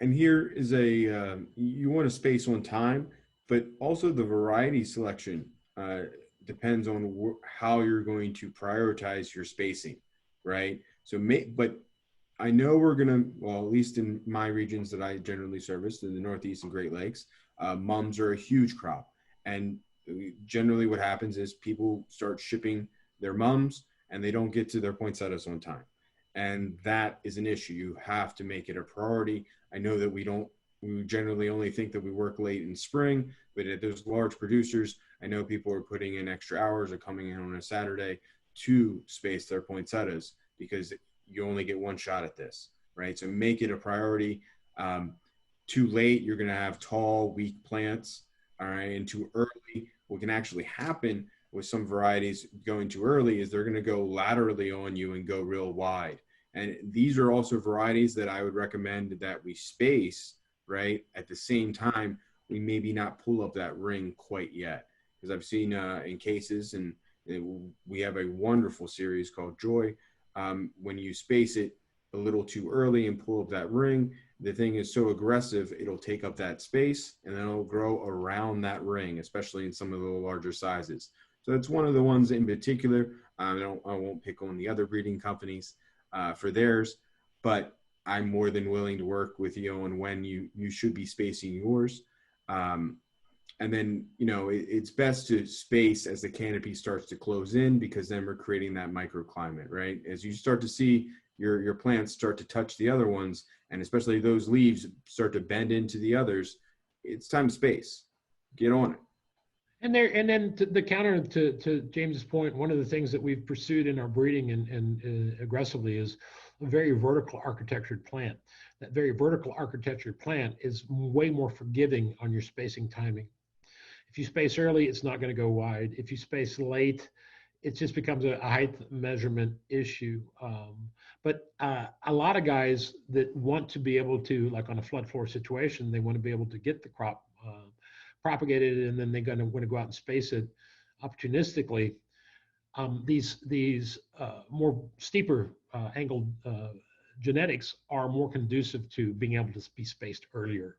And here is you want to space on time, but also the variety selection depends on how you're going to prioritize your spacing, right? But I know we're gonna, well, at least in my regions that I generally service, in the Northeast and Great Lakes, mums are a huge crop. And generally what happens is people start shipping their mums and they don't get to their poinsettias on time. And that is an issue. You have to make it a priority. I know that we generally only think that we work late in spring, but at those large producers, I know people are putting in extra hours or coming in on a Saturday to space their poinsettias because you only get one shot at this, right? So make it a priority. Too late, you're going to have tall, weak plants, all right? And too early, what can actually happen with some varieties going too early is they're going to go laterally on you and go real wide. And these are also varieties that I would recommend that we space, right? At the same time, we maybe not pull up that ring quite yet. Because I've seen in cases, and we have a wonderful series called Joy. When you space it a little too early and pull up that ring, the thing is so aggressive, it'll take up that space and then it'll grow around that ring, especially in some of the larger sizes. So that's one of the ones in particular. I won't pick on the other breeding companies for theirs, but I'm more than willing to work with you on when you should be spacing yours. And then, it's best to space as the canopy starts to close in, because then we're creating that microclimate, right? As you start to see your plants start to touch the other ones, and especially those leaves start to bend into the others, it's time to space. Get on it. And then the counter to James's point, one of the things that we've pursued in our breeding and aggressively is a very vertical architectured plant. That very vertical architectured plant is way more forgiving on your spacing timing. If you space early, it's not going to go wide. If you space late, it just becomes a height measurement issue. But a lot of guys that want to be able to, like on a flood floor situation, they want to be able to get the crop propagated, and then they're going to want to go out and space it opportunistically. These more steeper angled genetics are more conducive to being able to be spaced earlier.